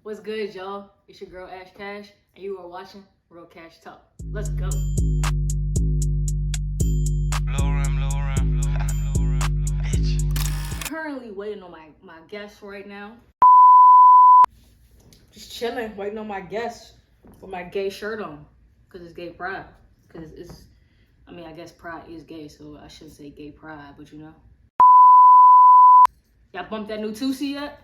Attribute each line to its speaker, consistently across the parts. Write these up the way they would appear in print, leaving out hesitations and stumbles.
Speaker 1: What's good, y'all? It's your girl Ash Kash, and you are watching Real Cash Talk. Let's go.
Speaker 2: Lil Remm, bitch.
Speaker 1: Currently waiting on my guest right now. Just chilling, waiting on my guest with my gay shirt on, cause it's gay pride. Cause I guess pride is gay, so I shouldn't say gay pride, but you know. Y'all bumped that new Tusi yet?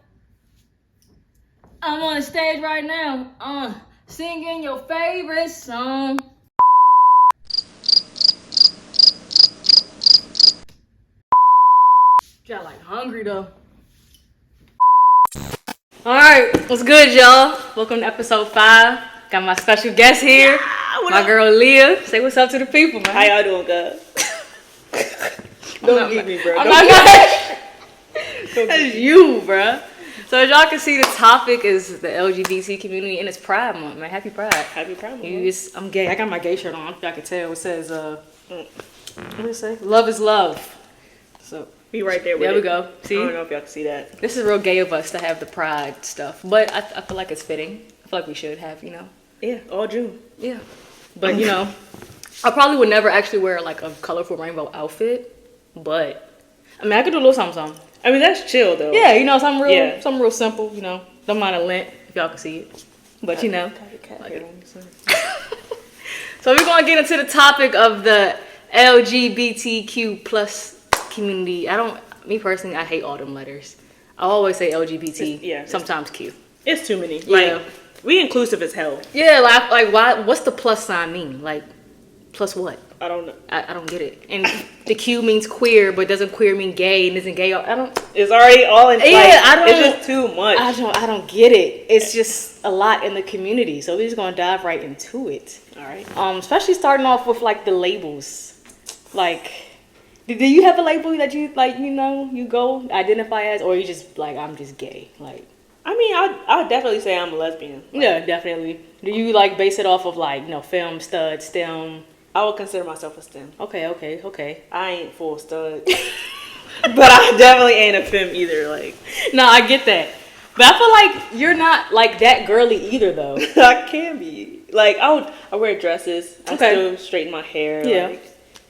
Speaker 1: I'm on the stage right now, singing your favorite song. Y'all like hungry though. Alright, what's good, y'all? Welcome to episode 5. Got my special guest here. My girl Leah. Say what's up to the people, man.
Speaker 3: How y'all doing, guys? Don't get me, bro.
Speaker 1: I'm not gonna. That's you, bro. So as y'all can see, the topic is the LGBT community, and it's Pride Month, man. Happy Pride.
Speaker 3: Happy Pride Month.
Speaker 1: I'm gay. I got my gay shirt on. I can tell. It says, what does it say? Love is love. So
Speaker 3: be right there with
Speaker 1: there
Speaker 3: it.
Speaker 1: we go. See?
Speaker 3: I don't know if y'all can see that.
Speaker 1: This is real gay of us to have the Pride stuff, but I feel like it's fitting. I feel like we should have, you know.
Speaker 3: Yeah, all June.
Speaker 1: Yeah. But, you know, I probably would never actually wear, like, a colorful rainbow outfit, but, I mean, I could do a little something.
Speaker 3: I mean, that's chill, though.
Speaker 1: Yeah, you know, something real simple, you know. Don't mind a lint, if y'all can see it. But, you know. So we're going to get into the topic of the LGBTQ plus community. Me personally, I hate all them letters. I always say LGBT, sometimes Q.
Speaker 3: It's too many.
Speaker 1: Yeah.
Speaker 3: Like, we inclusive as hell.
Speaker 1: Yeah, like why? What's the plus sign mean? Like, plus what?
Speaker 3: I don't know.
Speaker 1: I don't get it. And the Q means queer, but doesn't queer mean gay? And isn't gay? I don't.
Speaker 3: It's already all in.
Speaker 1: Yeah, I don't.
Speaker 3: It's just too much.
Speaker 1: I don't get it. It's just a lot in the community. So we're just gonna dive right into it.
Speaker 3: All right.
Speaker 1: Especially starting off with like the labels. Like, do you have a label that you like? You know, you go identify as, or you just like I'm just gay? Like.
Speaker 3: I mean, I would definitely say I'm a lesbian. Like,
Speaker 1: yeah, definitely. Do you like base it off of like, you know, film, stud, STEM?
Speaker 3: I would consider myself a STEM.
Speaker 1: Okay.
Speaker 3: I ain't full stud. But I definitely ain't a femme either. Like,
Speaker 1: no, I get that. But I feel like you're not like that girly either though.
Speaker 3: I can be. Like, I wear dresses. I still straighten my hair.
Speaker 1: Yeah.
Speaker 3: Like,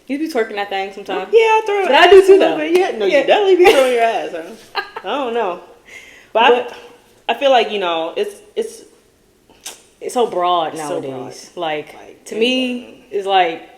Speaker 1: You be twerking that thing sometimes.
Speaker 3: Yeah, I throw it.
Speaker 1: But I do too though.
Speaker 3: Yeah, no, you definitely be throwing your ass, huh? I don't know. But I feel like, you know, it's
Speaker 1: so broad nowadays. So broad. Like to me, it's like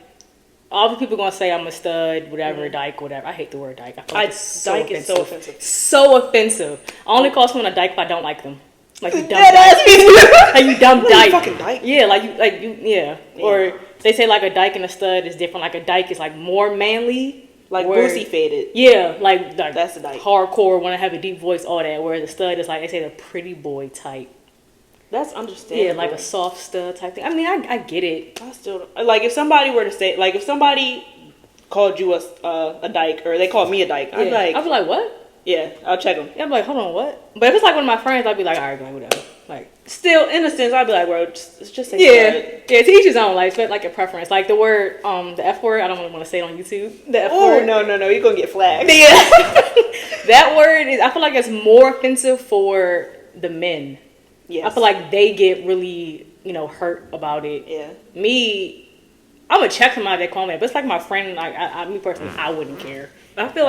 Speaker 1: all the people gonna say I'm a stud, whatever, dyke, whatever. I hate the word dyke. I feel like
Speaker 3: dyke is so offensive.
Speaker 1: So offensive. I only call someone a dyke if I don't like them. Like you dumb
Speaker 3: dyke.
Speaker 1: Like you dumb dyke.
Speaker 3: Fucking dyke.
Speaker 1: Yeah, yeah. Or they say like a dyke and a stud is different. Like a dyke is like more manly.
Speaker 3: Like boosie faded.
Speaker 1: Yeah, like
Speaker 3: that's the dyke.
Speaker 1: Hardcore, want to have a deep voice, all that. Whereas the stud is like, they say the pretty boy type.
Speaker 3: That's understandable.
Speaker 1: Yeah, like a soft stud type thing. I mean, I get it.
Speaker 3: I still like if somebody were to say, like if somebody called you a dyke or they called me a dyke, I'd be like,
Speaker 1: what?
Speaker 3: Yeah, I'll check them.
Speaker 1: Yeah, I'm like, hold on, what? But if it's like one of my friends, I'd be like, all right, whatever. Like,
Speaker 3: still, in a sense, I'd be like, bro, just say
Speaker 1: yeah, to each his own. Like, like a preference. Like the word, the F word. I don't really want to say it on YouTube. The F word.
Speaker 3: No, you're gonna get flagged.
Speaker 1: Yeah, that word is. I feel like it's more offensive for the men. Yes. I feel like they get really, you know, hurt about it.
Speaker 3: Yeah.
Speaker 1: Me, I'm gonna check somebody that call me, but it's like my friend. Like, me personally, I wouldn't care.
Speaker 3: I feel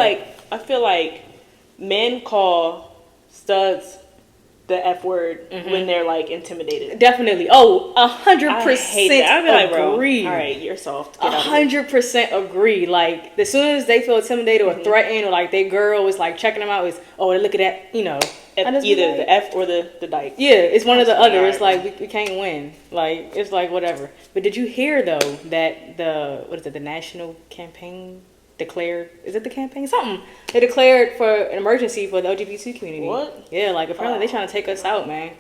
Speaker 3: like men call studs the F word when they're like intimidated.
Speaker 1: Definitely. Oh, 100%.
Speaker 3: I'd be like, bro,
Speaker 1: agree.
Speaker 3: All right, you're soft.
Speaker 1: 100% agree. Like as soon as they feel intimidated or threatened, or like their girl is like checking them out, is look at that, you know.
Speaker 3: Either the F or the dyke.
Speaker 1: Yeah, it's one or the other. It's like we can't win. Like it's like whatever. But did you hear though that the national campaign declared, is it the campaign? Something. They declared for an emergency for the LGBT community. What? Yeah, like apparently they're trying to take us out, man.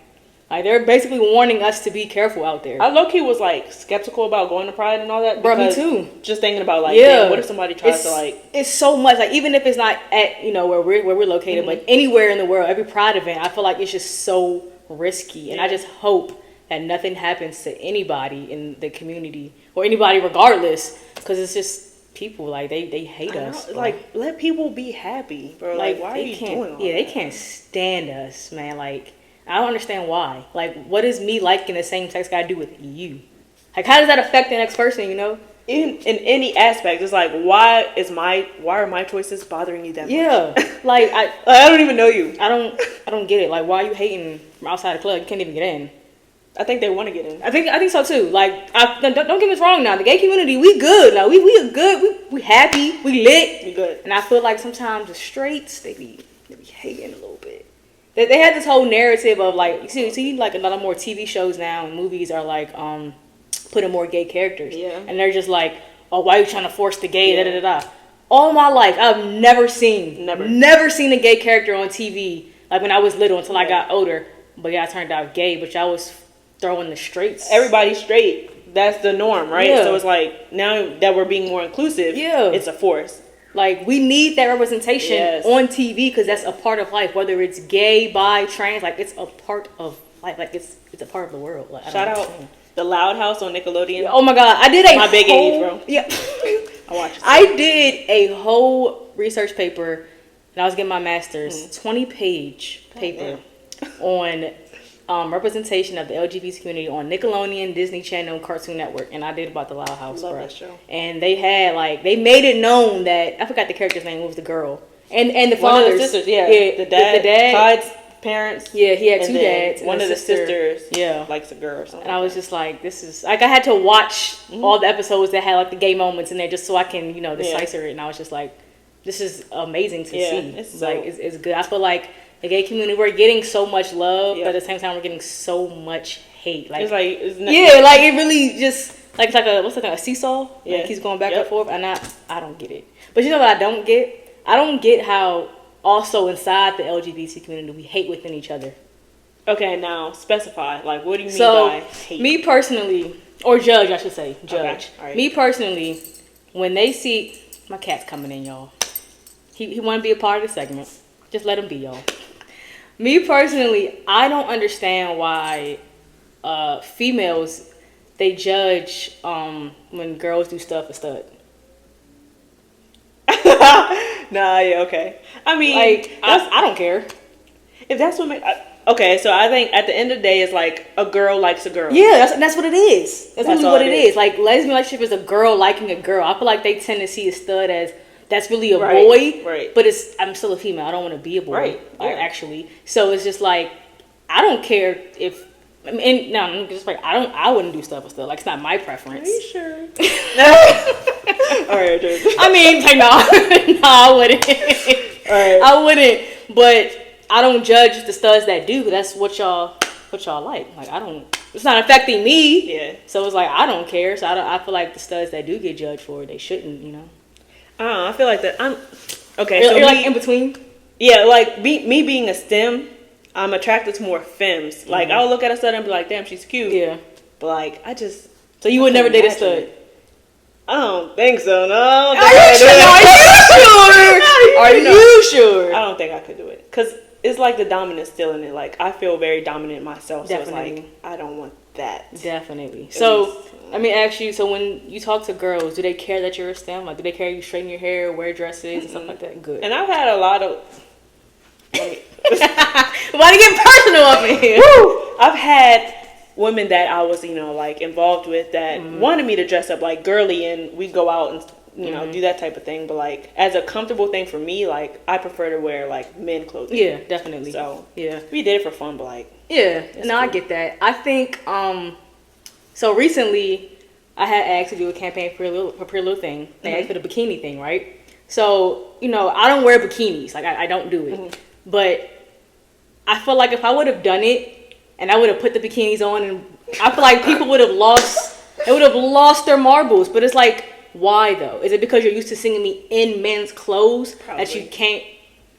Speaker 1: Like they're basically warning us to be careful out there.
Speaker 3: I low-key was like skeptical about going to Pride and all that.
Speaker 1: Bro, me too.
Speaker 3: Just thinking about like, damn, what if somebody tries to like...
Speaker 1: It's so much. Like even if it's not at, you know, where we're located, but anywhere in the world, every Pride event, I feel like it's just so risky. And I just hope that nothing happens to anybody in the community or anybody regardless, because it's just... people like they hate us.
Speaker 3: Like let people be happy, bro. Like why are you doing all
Speaker 1: that?
Speaker 3: They
Speaker 1: can't stand us, man. Like I don't understand why. Like, what does me liking the same sex guy do with you? Like, how does that affect the next person, you know?
Speaker 3: In any aspect, it's like, why are my choices bothering you that much?
Speaker 1: Yeah. Like,
Speaker 3: I don't even know you.
Speaker 1: I don't get it. Like, why are you hating from outside the club? You can't even get in.
Speaker 3: I think they want to get in.
Speaker 1: I think so too. Like, don't get me wrong now. The gay community, we good. Now we are good. We happy. We lit.
Speaker 3: We good.
Speaker 1: And I feel like sometimes the straights they be hating a little bit. They had this whole narrative of like, you see like a lot of more TV shows now and movies are like putting more gay characters.
Speaker 3: Yeah.
Speaker 1: And they're just like, oh, why are you trying to force the gay? Da da da da. All my life, I've never seen a gay character on TV like when I was little until I got older. But yeah, I turned out gay. But y'all was throwing the straights.
Speaker 3: Everybody's straight. That's the norm, right?
Speaker 1: Yeah.
Speaker 3: So it's like now that we're being more inclusive, it's a force.
Speaker 1: Like, we need that representation on TV because that's a part of life. Whether it's gay, bi, trans, like, it's a part of life. Like, it's a part of the world. Like,
Speaker 3: Shout out The Loud House on Nickelodeon.
Speaker 1: Oh my God, I did
Speaker 3: my big age, bro.
Speaker 1: Yeah,
Speaker 3: I watched.
Speaker 1: I did a whole research paper, and I was getting my master's, 20-page paper on representation of the LGBT community on Nickelodeon, Disney Channel, Cartoon Network, and I did about the Loud House.
Speaker 3: Love that show.
Speaker 1: And they had they made it known that I forgot the character's name. It was the girl and the
Speaker 3: One
Speaker 1: fathers.
Speaker 3: of the sisters, the dad, Clyde's parents.
Speaker 1: Yeah, he had
Speaker 3: and
Speaker 1: two
Speaker 3: then
Speaker 1: dads.
Speaker 3: One of the sisters,
Speaker 1: yeah,
Speaker 3: likes a girl or something.
Speaker 1: And I was just like, this is like I had to watch all the episodes that had like the gay moments in there just so I can decipher it. And I was just like, this is amazing to see. It's good. I feel like the gay community, we're getting so much love, but at the same time, we're getting so much hate. Like, it really just it's like a seesaw. Yeah, like, he's going back and forth, and I don't get it. But you know what I don't get? I don't get how also inside the LGBT community we hate within each other.
Speaker 3: Okay, now specify. Like, what do you mean by hate?
Speaker 1: Me personally, or judge, I should say, judge.
Speaker 3: Okay. Right.
Speaker 1: Me personally, when they see my cat's coming in, y'all. He want to be a part of the segment. Just let him be, y'all. Me personally, I don't understand why females, they judge when girls do stuff a stud.
Speaker 3: Nah, yeah, okay. I mean,
Speaker 1: I don't care.
Speaker 3: If that's what okay, so I think at the end of the day, it's like a girl likes a girl.
Speaker 1: Yeah, that's what it is. That's really what it is. Like, lesbian relationship is a girl liking a girl. I feel like they tend to see a stud as that's really a boy,
Speaker 3: right?
Speaker 1: But I'm still a female. I don't want to be a boy,
Speaker 3: right?
Speaker 1: Actually, so it's just like I don't care if. I'm just like I wouldn't do stuff with stuff. Like, it's not my preference.
Speaker 3: Are you sure? All right.
Speaker 1: I mean, like, no, I wouldn't.
Speaker 3: All right. I
Speaker 1: wouldn't. But I don't judge the studs that do. That's what y'all like. Like, I don't. It's not affecting me.
Speaker 3: Yeah.
Speaker 1: So it's like I don't care. So I feel like the studs that do get judged for it, they shouldn't. You know.
Speaker 3: I don't know. I feel like that. I'm okay.
Speaker 1: You're like in between.
Speaker 3: Yeah, like me being a STEM, I'm attracted to more femmes. Like, I'll look at a stud and be like, damn, she's cute.
Speaker 1: Yeah.
Speaker 3: But like, I just.
Speaker 1: So you would never date a stud?
Speaker 3: I don't think so. No.
Speaker 1: Are you sure?
Speaker 3: I don't think I could do it because it's like the dominance still in it. Like, I feel very dominant myself.
Speaker 1: Definitely.
Speaker 3: So it's like I don't want that.
Speaker 1: Definitely. So let me ask you. So when you talk to girls, do they care that you're a STEM? Like, do they care you straighten your hair, wear dresses, and stuff like that? Good.
Speaker 3: And I've had a lot of.
Speaker 1: Why do you get personal up in here?
Speaker 3: Woo! I've had women that I was, like involved with that wanted me to dress up like girly, and we go out and do that type of thing. But like, as a comfortable thing for me, like, I prefer to wear like men clothing.
Speaker 1: Yeah, definitely.
Speaker 3: So
Speaker 1: yeah,
Speaker 3: we did it for fun, but like,
Speaker 1: yeah, no, cool. I get that. I think so recently I had asked to do a campaign for Pretty Little Thing. They asked for the bikini thing, right? So I don't wear bikinis. Like, I don't do it, but I feel like if I would have done it and I would have put the bikinis on, and I feel like people would have lost their marbles. But it's like, why though? Is it because you're used to seeing me in men's clothes that you can't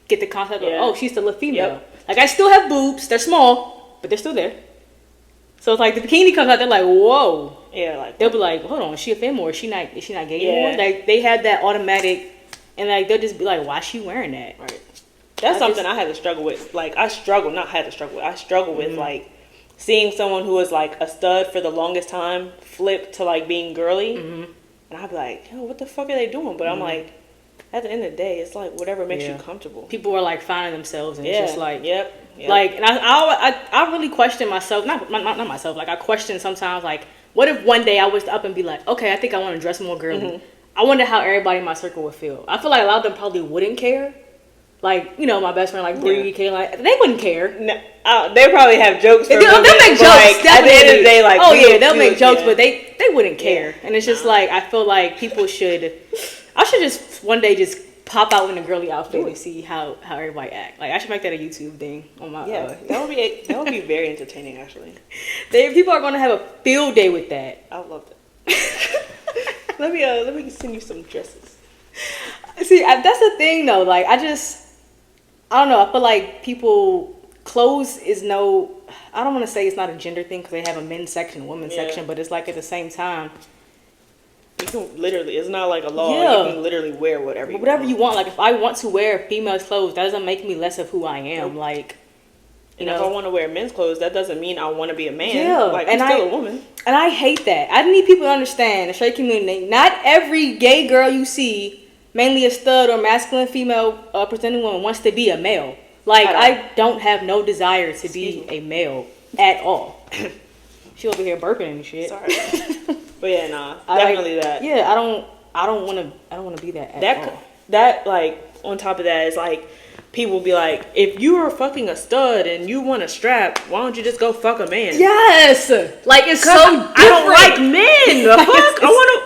Speaker 1: get the concept of, oh, she's still a female? Yep. Like, I still have boobs. They're small, but they're still there. So it's like the bikini comes out, they're like, whoa.
Speaker 3: Yeah, like,
Speaker 1: they'll be like, hold on, is she a femme or is she not gay anymore? Like, they have that automatic, and like they'll just be like, why is she wearing that?
Speaker 3: Right. That's something I had to struggle with. Like, I struggle with like seeing someone who was like a stud for the longest time flip to like being girly, and I'd be like, yo, what the fuck are they doing? But I'm like, at the end of the day, it's like whatever makes you comfortable.
Speaker 1: People are like finding themselves, and it's just like,
Speaker 3: yep.
Speaker 1: Like, and I really question myself, not myself. Like, I question sometimes, like, what if one day I was up and be like, okay, I think I want to dress more girly. Mm-hmm. I wonder how everybody in my circle would feel. I feel like a lot of them probably wouldn't care. Like, you know, my best friend, like Bree, like they wouldn't care.
Speaker 3: No, they probably have jokes.
Speaker 1: They'll make jokes.
Speaker 3: Like, at the end of the day, like,
Speaker 1: they'll make jokes, but they wouldn't care. And it's just like, I feel like people should. I should just one day just pop out in a girly outfit and see how everybody act. Like, I should make that a YouTube thing on my.
Speaker 3: That would be very entertaining, actually.
Speaker 1: People are gonna have a field day with that.
Speaker 3: I would love that. Let me send you some dresses.
Speaker 1: See, that's the thing though. Like, I don't know. I feel like clothes is no. I don't want to say it's not a gender thing because they have a men's section, a women's section, but it's like at the same time.
Speaker 3: You can literally, it's not like a law. You can literally wear whatever you want.
Speaker 1: Like, if I want to wear female's clothes, that doesn't make me less of who I am. Like,
Speaker 3: if I want to wear men's clothes, that doesn't mean I want to be a man. Yeah, like, I'm still a woman. And
Speaker 1: I hate that. I need people to understand, the straight community, not every gay girl you see, mainly a stud or masculine female presenting woman, wants to be a male. Like, I don't have no desire to be a male at all. She over here burping and shit.
Speaker 3: Sorry. But yeah, nah, definitely that.
Speaker 1: Yeah, I don't want to be that at all.
Speaker 3: That, like, on top of that is like, people be like, if you are fucking a stud and you want a strap, why don't you just go fuck a man?
Speaker 1: Yes, like, it's so different.
Speaker 3: I don't like men. The fuck,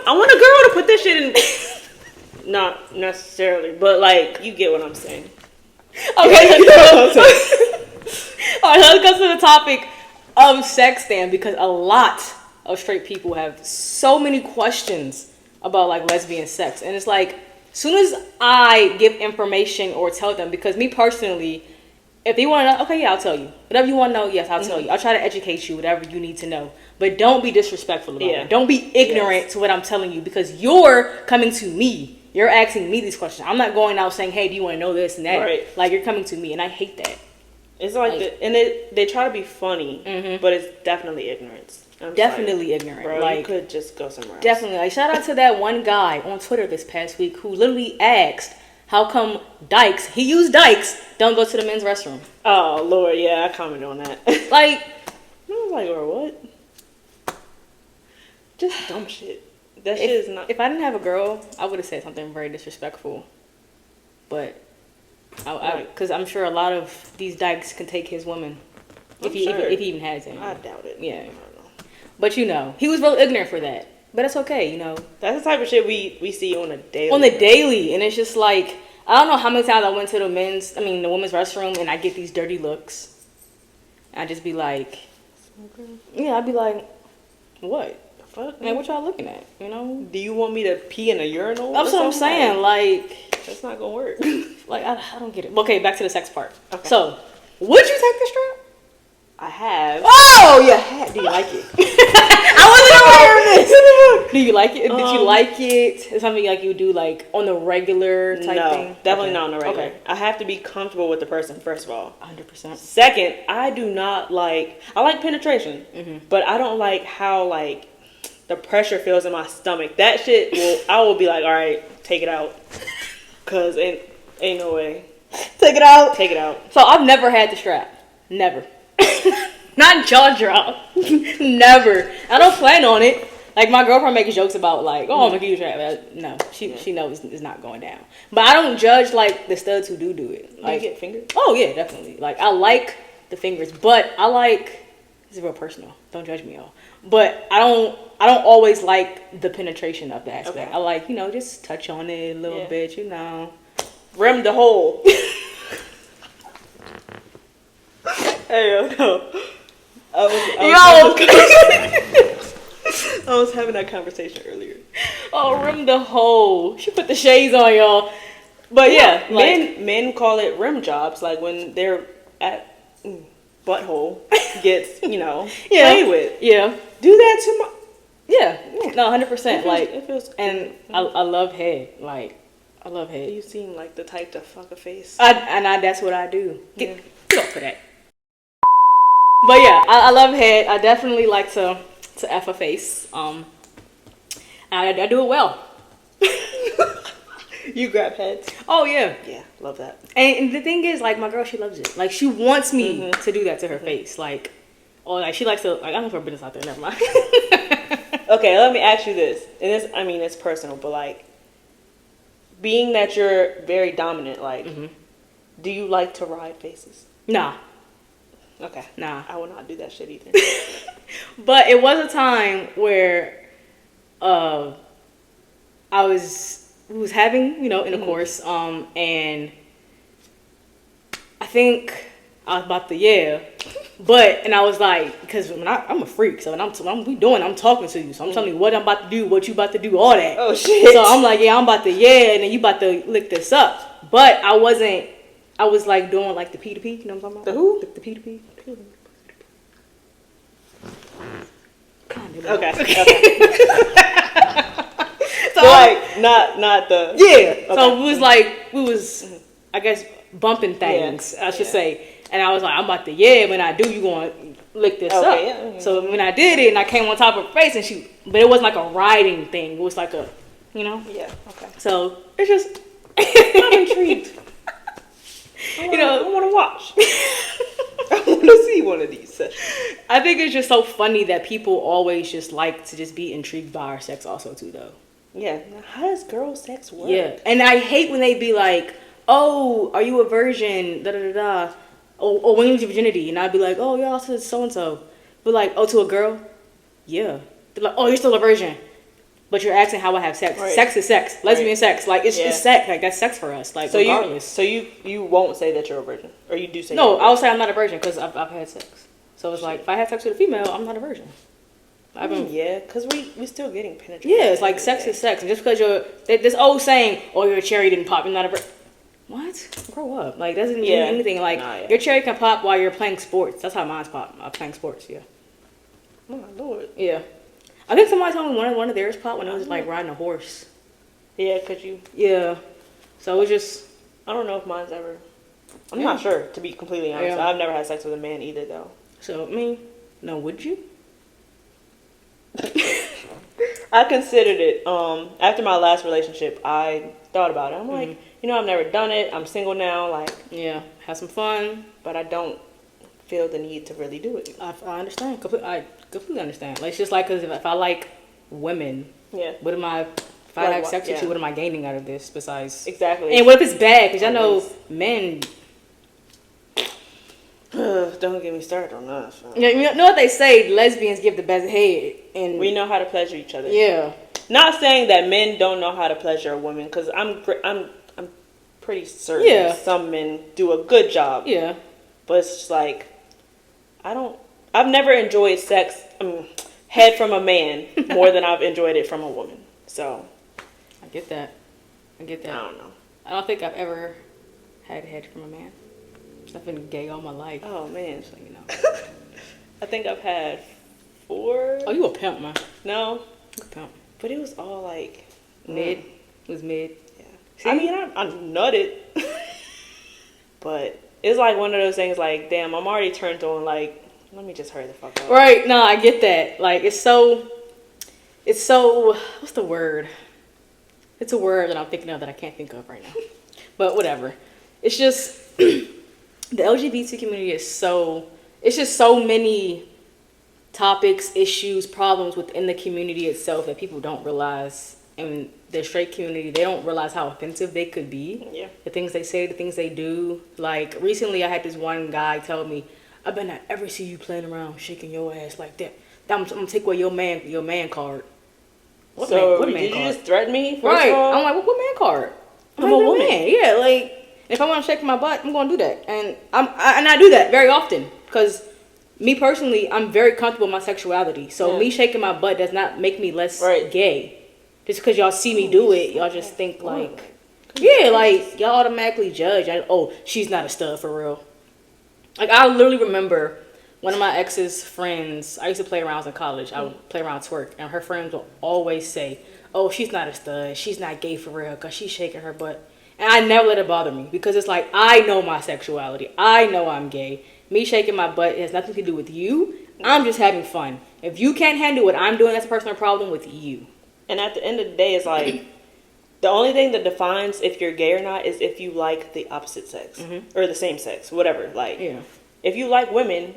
Speaker 3: I want a girl to put this shit in. Not necessarily, but like, you get what I'm saying.
Speaker 1: Okay. All right, let's go to the topic of sex then, because a lot of straight people have so many questions about like lesbian sex, and it's like, as soon as I give information or tell them, because me personally, if they want to know, okay, yeah, I'll tell you. Whatever you want to know, yes, I'll tell you. I'll try to educate you, whatever you need to know. But don't be disrespectful about it. Don't be ignorant to what I'm telling you, because you're coming to me. You're asking me these questions. I'm not going out saying, hey, do you want to know this and that? Right. Like, you're coming to me, and I hate that.
Speaker 3: It's like and they try to be funny, but it's definitely ignorance.
Speaker 1: Definitely ignorant.
Speaker 3: Bro,
Speaker 1: like,
Speaker 3: you could just go somewhere else.
Speaker 1: Definitely. Like, shout out to that one guy on Twitter this past week who literally asked, how come he used dykes, don't go to the men's restroom?
Speaker 3: Oh, Lord, yeah, I commented on that.
Speaker 1: Like,
Speaker 3: I was like, or what? Just dumb shit. That shit is not...
Speaker 1: If I didn't have a girl, I would have said something very disrespectful. But, because I'm sure a lot of these dykes can take his woman. If he even has any.
Speaker 3: I doubt it.
Speaker 1: Yeah. But, he was real ignorant for that. But it's okay,
Speaker 3: That's the type of shit we see on a daily.
Speaker 1: On the daily. And it's just like, I don't know how many times I went to the women's restroom and I get these dirty looks. And I just be like, yeah, I'd be like, what? The fuck? Man, what y'all looking at,
Speaker 3: Do you want me to pee in a urinal?
Speaker 1: That's what I'm saying. Like,
Speaker 3: that's not gonna work.
Speaker 1: Like, I don't get it. Okay, back to the sex part. Okay. So, would you take the strap?
Speaker 3: I have.
Speaker 1: Oh, yeah. Do you like it? I wasn't aware of this. Do you like it? Did you like it? Is something like you would do like on the regular type thing?
Speaker 3: Definitely not on the regular. Okay. I have to be comfortable with the person, first of all.
Speaker 1: 100%.
Speaker 3: Second, I do not like... I like penetration, but I don't like how like the pressure feels in my stomach. That shit I will be like, all right, take it out. Because ain't no way.
Speaker 1: Take it out?
Speaker 3: Take it out.
Speaker 1: So I've never had the strap. Never. Not jaw drop. Never. I don't plan on it. Like, my girlfriend makes jokes about like, oh, I'm gonna give you a strap. No, she knows it's not going down. But I don't judge like the studs who do it. Like,
Speaker 3: you get fingered?
Speaker 1: Oh yeah, definitely. Like, I like the fingers, but I like, this is real personal. Don't judge me, y'all. But I don't always like the penetration of the aspect. Okay. I like, just touch on it a little bit,
Speaker 3: Rim the hole. Hey, no. I was having that conversation earlier.
Speaker 1: Oh, rim the hole. She put the shades on, y'all. But yeah,
Speaker 3: like, men call it rim jobs. Like when they're at butthole gets played with.
Speaker 1: Yeah,
Speaker 3: do that to my.
Speaker 1: Yeah, no, 100%. Like,
Speaker 3: it feels
Speaker 1: and I love head. Like, I love head.
Speaker 3: You seem like the type to fuck a face.
Speaker 1: That's what I do. Get off of that. But yeah, I love head. I definitely like to F a face. I do it well.
Speaker 3: You grab heads.
Speaker 1: Oh yeah.
Speaker 3: Yeah, love that.
Speaker 1: And the thing is, like, my girl, she loves it. Like, she wants me to do that to her face. Like, or like she likes to. Like, I don't know if her business out there. Never mind.
Speaker 3: Okay, let me ask you this. And this, I mean, it's personal, but like, being that you're very dominant, like, do you like to ride faces?
Speaker 1: Nah.
Speaker 3: Okay.
Speaker 1: Nah.
Speaker 3: I will not do that shit either.
Speaker 1: But it was a time where I was having, intercourse, and I think I was about to, and I was like, because I'm a freak, so when I'm talking to you, so I'm telling you what I'm about to do, what you about to do, all that.
Speaker 3: Oh shit.
Speaker 1: So I'm like, I'm about to, and then you about to lick this up. But I was like doing like the P2P, you know what I'm talking about?
Speaker 3: The who?
Speaker 1: The P2P.
Speaker 3: Okay. So like not the
Speaker 1: Okay. So we was I guess bumping things, I should say. And I was like, I'm about to when I do, you gonna lick this up.
Speaker 3: Yeah.
Speaker 1: So when I did it and I came on top of her face and but it wasn't like a riding thing. It was like a
Speaker 3: Yeah, okay.
Speaker 1: So it's just
Speaker 3: I'm intrigued. I want to watch. I want to see one of these sessions.
Speaker 1: I think it's just so funny that people always just like to just be intrigued by our sex also too, though.
Speaker 3: Yeah. Now, how does girl sex work?
Speaker 1: Yeah. And I hate when they be like, oh, are you a virgin? Da da da da. Or when you lose your virginity. And I'd be like, oh, yeah, I said so-and-so. But like, oh, to a girl? Yeah. They're like, oh, you're still a virgin. But you're asking how I have sex.
Speaker 3: Right.
Speaker 1: Sex is sex. Lesbian sex. Like, it's sex. Like, that's sex for us. Like, regardless.
Speaker 3: So you won't say that you're a virgin? Or you do say
Speaker 1: No,
Speaker 3: you're a
Speaker 1: I would say I'm not a virgin because I've had sex. So it's like, if I had sex with a female, I'm not a virgin.
Speaker 3: Yeah, because we still getting penetrated.
Speaker 1: Yeah, it's like sex is sex. And just because this old saying, oh, your cherry didn't pop, you're not a virgin. What? Grow up. Like, doesn't mean anything. Like, your cherry can pop while you're playing sports. That's how mine's pop. I'm playing sports, yeah.
Speaker 3: Oh, my Lord.
Speaker 1: Yeah. I think somebody told me one of theirs popped when it was like riding a horse.
Speaker 3: Yeah, because you...
Speaker 1: Yeah. So it was just...
Speaker 3: I don't know if mine's ever... I'm not sure, to be completely honest.
Speaker 1: Yeah.
Speaker 3: I've never had sex with a man either, though.
Speaker 1: So, I mean, no, would you?
Speaker 3: I considered it. After my last relationship, I thought about it. I'm like, I've never done it. I'm single now. Like,
Speaker 1: yeah, have some fun.
Speaker 3: But I don't feel the need to really do it.
Speaker 1: I understand. I completely understand. Like, it's just like, because if I like women, what am I... If I have sex with you, what am I gaining out of this besides...
Speaker 3: Exactly.
Speaker 1: And what if it's bad? Because I know men...
Speaker 3: Don't get me started on that. So.
Speaker 1: You know what they say? Lesbians give the best head, and
Speaker 3: we know how to pleasure each other.
Speaker 1: Yeah.
Speaker 3: Not saying that men don't know how to pleasure a woman, because I'm pretty certain some men do a good job.
Speaker 1: Yeah.
Speaker 3: But it's just like, I've never enjoyed sex, head from a man more than I've enjoyed it from a woman. So.
Speaker 1: I get that. I
Speaker 3: don't know.
Speaker 1: I don't think I've ever had head from a man. I've been gay all my life.
Speaker 3: Oh, man.
Speaker 1: So,
Speaker 3: I think I've had 4.
Speaker 1: Oh, you a pimp, man.
Speaker 3: No.
Speaker 1: You a pimp.
Speaker 3: But it was all like...
Speaker 1: Mid. It was mid.
Speaker 3: Yeah. See? I mean, I nutted. But it's like one of those things like, damn, I'm already turned on, like, let me just hurry the fuck up.
Speaker 1: Right. No, I get that. Like, it's so... What's the word? It's a word that I'm thinking of that I can't think of right now. But whatever. It's just... The LGBT community is it's just so many topics, issues, problems within the community itself that people don't realize. And the straight community, they don't realize how offensive they could be.
Speaker 3: Yeah.
Speaker 1: The things they say, the things they do. Like, recently I had this one guy tell me, I better not ever see you playing around shaking your ass like that. I'm going to take away your man card. What man
Speaker 3: did you
Speaker 1: card?
Speaker 3: just threaten me?
Speaker 1: Right. I'm like, what man card? I'm a woman. Man. Yeah, like... If I want to shake my butt, I'm going to do that. And I do that very often. Because me personally, I'm very comfortable with my sexuality. So me shaking my butt does not make me less gay. Just because y'all see me do it, y'all just think like... Yeah, like, y'all automatically judge. She's not a stud for real. Like, I literally remember one of my ex's friends, I used to play around in college. I would play around twerk. And her friends would always say, oh, she's not a stud. She's not gay for real because she's shaking her butt. And I never let it bother me because it's like, I know my sexuality. I know I'm gay. Me shaking my butt has nothing to do with you. I'm just having fun. If you can't handle what I'm doing, that's a personal problem with you.
Speaker 3: And at the end of the day, it's like, The only thing that defines if you're gay or not is if you like the opposite sex or the same sex, whatever. Like, if you like women,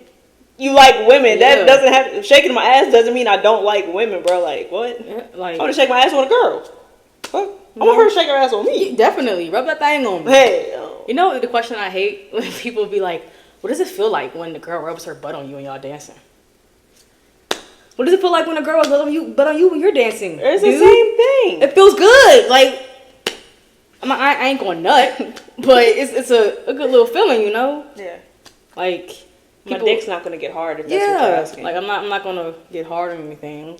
Speaker 3: you like women. That doesn't have shaking my ass doesn't mean I don't like women, bro. Like, what?
Speaker 1: Yeah, like,
Speaker 3: I want to shake my ass on a girl. What? I want her to shake her ass on me.
Speaker 1: Definitely rub that thing on me.
Speaker 3: Hey,
Speaker 1: you know the question I hate when people be like, "What does it feel like when the girl rubs her butt on you and y'all dancing?" What does it feel like when a girl rubs butt on you when you're dancing?
Speaker 3: It's the same thing.
Speaker 1: It feels good. Like, I ain't going nut, but it's a good little feeling, you know?
Speaker 3: Yeah.
Speaker 1: Like,
Speaker 3: my dick's not gonna get hard if that's what you're asking.
Speaker 1: Like, I'm not gonna get hard or anything.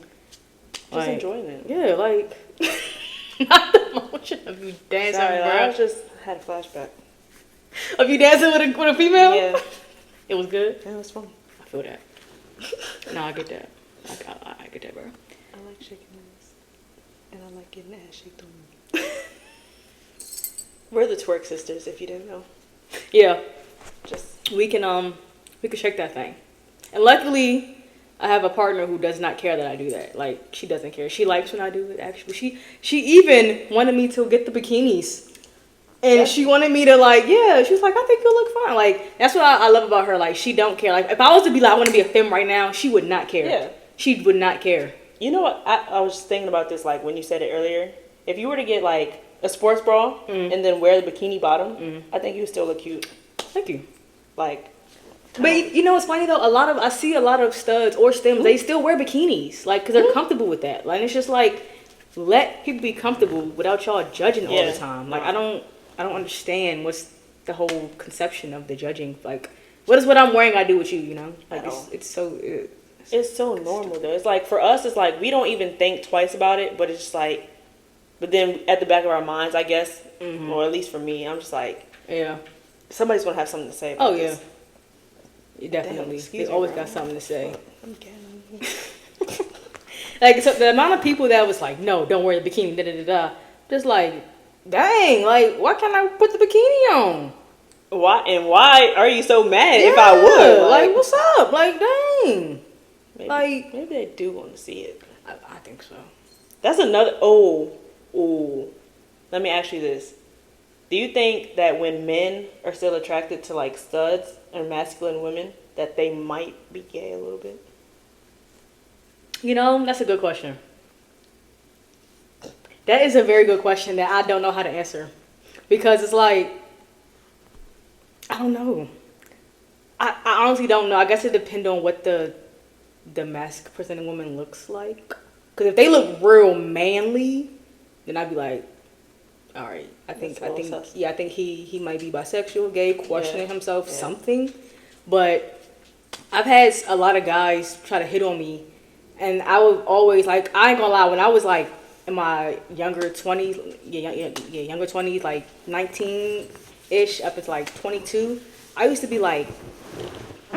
Speaker 3: Just
Speaker 1: like,
Speaker 3: enjoying it.
Speaker 1: Yeah, like, not the motion of you dancing,
Speaker 3: Sorry,
Speaker 1: bro.
Speaker 3: I just had a flashback.
Speaker 1: Of you dancing with a female?
Speaker 3: Yeah.
Speaker 1: It was good?
Speaker 3: Yeah, it was fun.
Speaker 1: I feel that. No, I get that. I get that, bro.
Speaker 3: I like shaking ass. And I like getting ass shaked on me. We're the twerk sisters, if you didn't know.
Speaker 1: Yeah.
Speaker 3: Just
Speaker 1: we can shake that thing. And luckily I have a partner who does not care that I do that. Like, she doesn't care. She likes when I do it, actually. She even wanted me to get the bikinis. And she wanted me to, like, she was like, I think you'll look fine. Like, that's what I love about her. Like, she don't care. Like, if I was to be like, I want to be a femme right now, she would not care.
Speaker 3: Yeah.
Speaker 1: She would not care.
Speaker 3: You know what? I was just thinking about this, like, when you said it earlier. If you were to get, like, a sports bra and then wear the bikini bottom, I think you would still look cute.
Speaker 1: Thank you.
Speaker 3: Like,
Speaker 1: but you know what's funny, though? I see a lot of studs or stems, they still wear bikinis. Like, because they're comfortable with that. Like, it's just, like, let people be comfortable without y'all judging all the time. Like, I don't understand what's the whole conception of the judging. Like, what is what I'm wearing I do with you, you know? Like, it's so
Speaker 3: normal, though. It's like, for us, it's like, we don't even think twice about it, but it's just like, but then at the back of our minds, I guess, or at least for me, I'm just like, somebody's going to have something to say about this.
Speaker 1: Definitely. They always got something to say.
Speaker 3: I'm kidding.
Speaker 1: Like, so the amount of people that was like, no, don't wear the bikini, da-da-da-da. Just like, dang, like, why can't I put the bikini on?
Speaker 3: Why are you so mad if I would?
Speaker 1: Like, what's up? Like, dang.
Speaker 3: Maybe they do want to see it.
Speaker 1: I think so.
Speaker 3: That's another, let me ask you this. Do you think that when men are still attracted to, like, studs or masculine women, that they might be gay a little bit?
Speaker 1: You know, that's a good question. That is a very good question that I don't know how to answer. Because it's like, I don't know. I honestly don't know. I guess it depends on what the masc presenting woman looks like. Because if they look real manly, then I'd be like, all right, I think he might be bisexual, gay, questioning himself, something. But I've had a lot of guys try to hit on me, and I would always, like, I ain't gonna lie, when I was like in my younger 20s, younger 20s, like 19-ish up to like 22, I used to be like,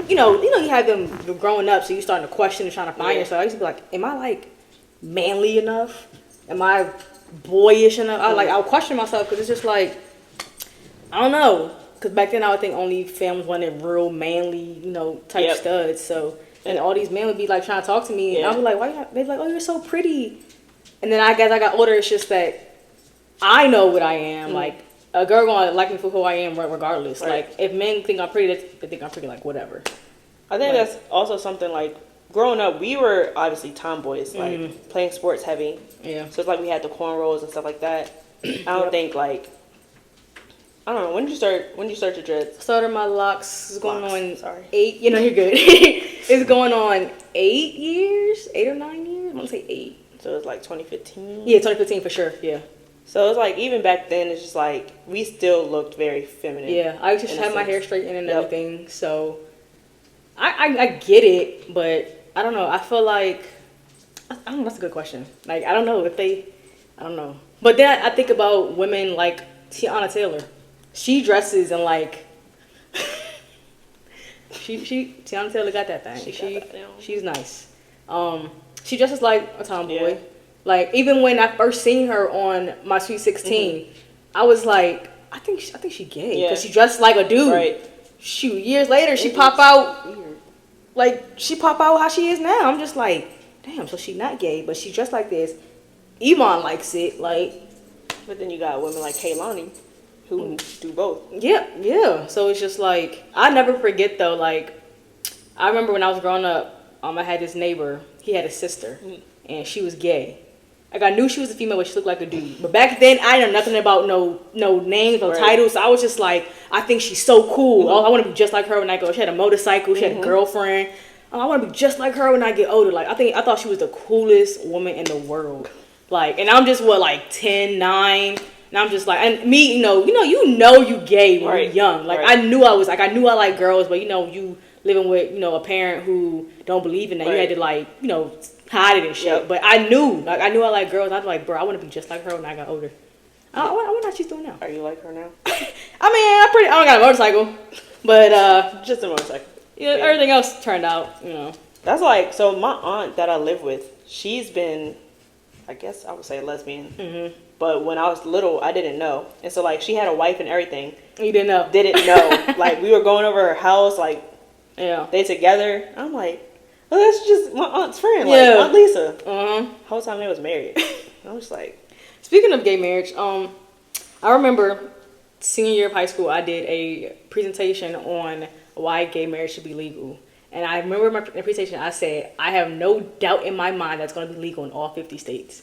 Speaker 1: you know, you have them growing up, so you starting to question and trying to find yourself. I used to be like, am I like manly enough? Am I boyish enough? I would question myself, because it's just like, I don't know. Because back then I would think only femmes wanted real manly, you know, type studs. So, and all these men would be like trying to talk to me, and I was like, why? They'd be like, oh, you're so pretty. And then I guess I got older. It's just that I know what I am. Like, a girl gonna like me for who I am, regardless. Right. Like, if men think I'm pretty, they think I'm pretty. Like, whatever.
Speaker 3: I think that's also something, like, growing up, we were obviously tomboys, like, playing sports heavy. Yeah. So it's like we had the cornrows and stuff like that. I don't think, like, I don't know. When did you start your dreads?
Speaker 1: Started my locks. It's going on 8. You know, you're good. It's going on 8 years, 8 or 9 years. I want to say 8.
Speaker 3: So it's like 2015.
Speaker 1: Yeah, 2015 for sure. Yeah.
Speaker 3: So it's like, even back then, it's just like we still looked very feminine.
Speaker 1: Yeah, I just had my hair straightened and everything. So I get it, but I don't know. I feel like, I don't know. That's a good question. Like, I don't know if they, I don't know. But then I think about women like Tiana Taylor. She dresses and, like, Tiana Taylor got that thing. She's nice. She dresses like a tomboy. Yeah. Like, even when I first seen her on My Sweet 16, I was like, I think she gay, because she dressed like a dude. Right. Shoot, years later, she pop out. Weird. Like, she pop out how she is now. I'm just like, damn, so she not gay, but she dressed like this. Iman likes it. Like,
Speaker 3: But then you got women like Kaylani who do both.
Speaker 1: Yeah. So it's just like, I never forget though, like, I remember when I was growing up, I had this neighbor, he had a sister, and she was gay. Like, I knew she was a female, but she looked like a dude. But back then, I didn't know nothing about no names, no titles. So I was just like, I think she's so cool. Oh, I want to be just like her when I go. She had a motorcycle. She had a girlfriend. Oh, I want to be just like her when I get older. Like, I thought she was the coolest woman in the world. Like, and I'm just, like 10, 9. And I'm just like, and me, you gay when you're young. Like, I knew I like girls, but, you living with, a parent who don't believe in that. You had to, like, hide it and shit. Yep. But I knew I like girls. I was like, bro, I want to be just like her when I got older. I wonder how she's doing now.
Speaker 3: Are you like her now?
Speaker 1: I mean, I don't got a motorcycle, but
Speaker 3: just a motorcycle.
Speaker 1: Yeah, everything else turned out,
Speaker 3: That's like, so my aunt that I live with, she's been, I guess I would say lesbian. Mm-hmm. But when I was little, I didn't know. And so, like, she had a wife and everything.
Speaker 1: You didn't know?
Speaker 3: Didn't know. Like, we were going over her house, like, they together. I'm like, oh, that's just my aunt's friend, like Aunt Lisa. Whole time they was married. I was like,
Speaker 1: speaking of gay marriage, I remember senior year of high school, I did a presentation on why gay marriage should be legal. And I remember my presentation, I said, I have no doubt in my mind that's going to be legal in all 50 states.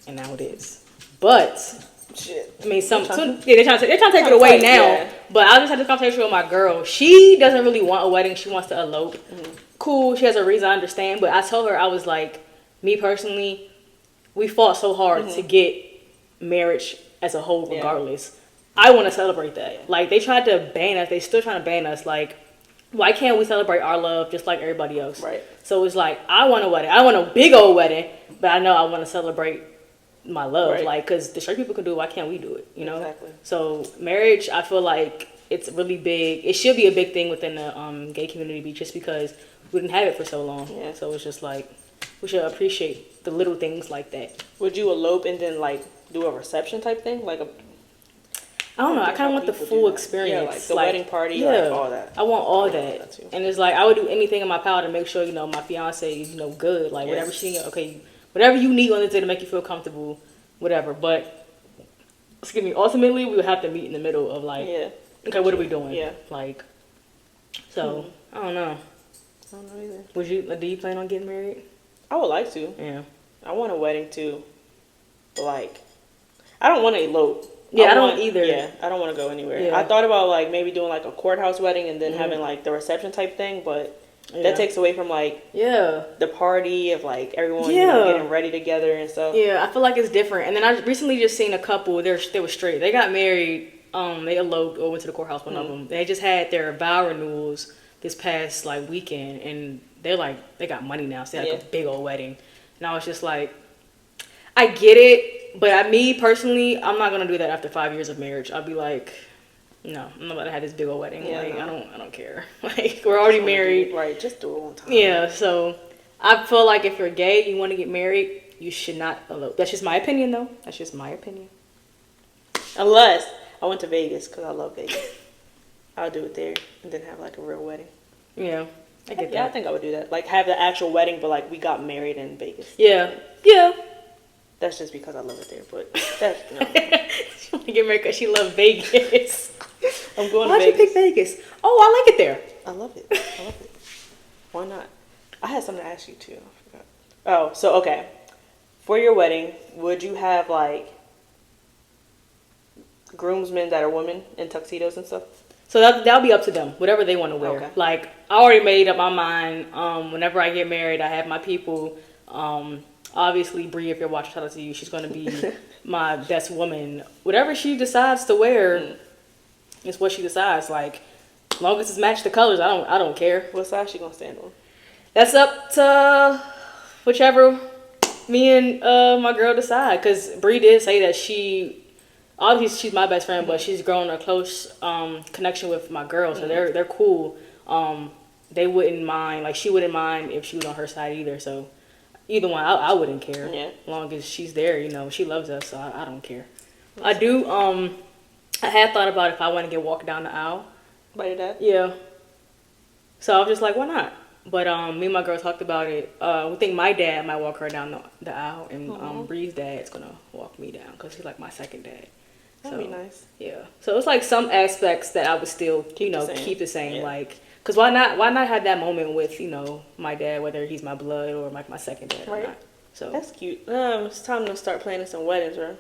Speaker 1: And now it is. But,
Speaker 3: shit.
Speaker 1: I mean, they're trying to take it away now. Yeah. But I just had this conversation with my girl. She doesn't really want a wedding. She wants to elope. Mm-hmm. Cool. She has a reason, I understand. But I told her, I was like, me personally, we fought so hard to get marriage as a whole regardless. I want to celebrate that. Like, they tried to ban us. They still trying to ban us. Like, why can't we celebrate our love just like everybody else?
Speaker 3: Right.
Speaker 1: So it's like, I want a wedding. I want a big old wedding. But I know I want to celebrate my love. Right. Like, because the straight people can do it. Why can't we do it?
Speaker 3: Exactly.
Speaker 1: So marriage, I feel like it's really big. It should be a big thing within the gay community just because we didn't have it for so long. Yeah. So it's just like, we should appreciate the little things like that.
Speaker 3: Would you elope and then, like, do a reception type thing? Like
Speaker 1: I don't know. I kind of want the full experience.
Speaker 3: Yeah, like the wedding party, like all that.
Speaker 1: I want all that. And it's like, I would do anything in my power to make sure, my fiance is, good. Like, whatever whatever you need on the day to make you feel comfortable, whatever. But, ultimately, we would have to meet in the middle of, like, okay, what are we doing?
Speaker 3: Yeah.
Speaker 1: Like, so, I don't know.
Speaker 3: I don't know either.
Speaker 1: Do you plan on getting married?
Speaker 3: I would like to.
Speaker 1: Yeah.
Speaker 3: I want a wedding, too. But, like, I don't want to elope.
Speaker 1: Yeah, I don't either.
Speaker 3: Yeah, I don't want to go anywhere.
Speaker 1: Yeah.
Speaker 3: I thought about, like, maybe doing, like, a courthouse wedding and then having, like, the reception type thing, but that takes away from, like, the party of, like, everyone getting ready together and stuff.
Speaker 1: Yeah, I feel like it's different. And then I recently just seen a couple, they were straight. They got married, they eloped or went to the courthouse, one of them. They just had their vow renewals this past, like, weekend, and they're, like, they got money now, so they had, like, a big old wedding. And I was just like, I get it, but me personally, I'm not gonna do that after 5 years of marriage. I'll be like, no, I'm not gonna have this big old wedding.
Speaker 3: Yeah,
Speaker 1: like, no. I don't care. Like, we're already married.
Speaker 3: Right, just do it one time.
Speaker 1: Yeah, so I feel like if you're gay, you want to get married, you should not elope. That's just my opinion, though. That's just my opinion.
Speaker 3: Unless I went to Vegas because I love Vegas, I'll do it there and then have like a real wedding.
Speaker 1: Yeah, I get that.
Speaker 3: Yeah, I think I would do that. Like have the actual wedding, but like we got married in Vegas.
Speaker 1: Yeah.
Speaker 3: That's just because I love it there, but that's
Speaker 1: She want to get married because she loves Vegas.
Speaker 3: I'm going
Speaker 1: Why'd
Speaker 3: to Vegas.
Speaker 1: you pick Vegas? Oh, I like it there.
Speaker 3: I love it. Why not? I had something to ask you too. I forgot. Oh, so okay. For your wedding, would you have like groomsmen that are women in tuxedos and stuff?
Speaker 1: So that'll be up to them, whatever they want to wear.
Speaker 3: Okay.
Speaker 1: Like I already made up my mind. Whenever I get married, I have my people. Obviously, Bree, if you're watching, shout out to you. She's going to be my best woman. Whatever she decides to wear is what she decides. Like, as long as it's matched the colors, I don't care.
Speaker 3: What size she gonna stand on?
Speaker 1: That's up to whichever me and my girl decide. Because Bree did say that obviously she's my best friend, but she's grown a close connection with my girl, so they're cool. They wouldn't mind, like she wouldn't mind if she was on her side either. So either one, I wouldn't care.
Speaker 3: Yeah.
Speaker 1: As long as she's there, she loves us, so I don't care. I do. I had thought about if I want to get walked down the aisle.
Speaker 3: By your dad?
Speaker 1: Yeah. So I was just like, why not? But me and my girl talked about it. We think my dad might walk her down the aisle, and Bree's dad's gonna walk me down because he's like my second dad.
Speaker 3: That'd be nice.
Speaker 1: Yeah. So it's like some aspects that I would still, keep the same. Like, cause why not have that moment with my dad, whether he's my blood or like my second dad or not. So
Speaker 3: that's cute. It's time to start planning some weddings, bro.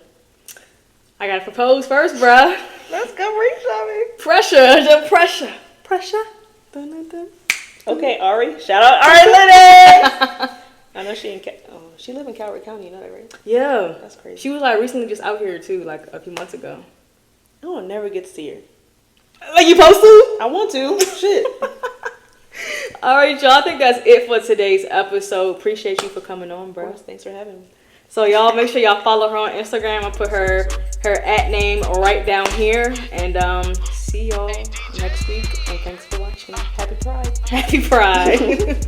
Speaker 1: I gotta propose first, bruh.
Speaker 3: Let's go ring shopping.
Speaker 1: Pressure.
Speaker 3: Dun, dun, dun. Okay, Ari. Shout out Ari Lennox. I know she live in Calvert County. You know that, right?
Speaker 1: Yeah.
Speaker 3: That's crazy.
Speaker 1: She was like recently just out here too, like a few months ago.
Speaker 3: I will never get to see her.
Speaker 1: Like, you supposed to?
Speaker 3: I want to. Shit.
Speaker 1: All right, y'all. I think that's it for today's episode. Appreciate you for coming on, bro.
Speaker 3: Of course, thanks for having me.
Speaker 1: So y'all make sure y'all follow her on Instagram. I'll put her @ name right down here. And see y'all next week. And thanks for watching.
Speaker 3: Happy Pride.
Speaker 1: Happy Pride.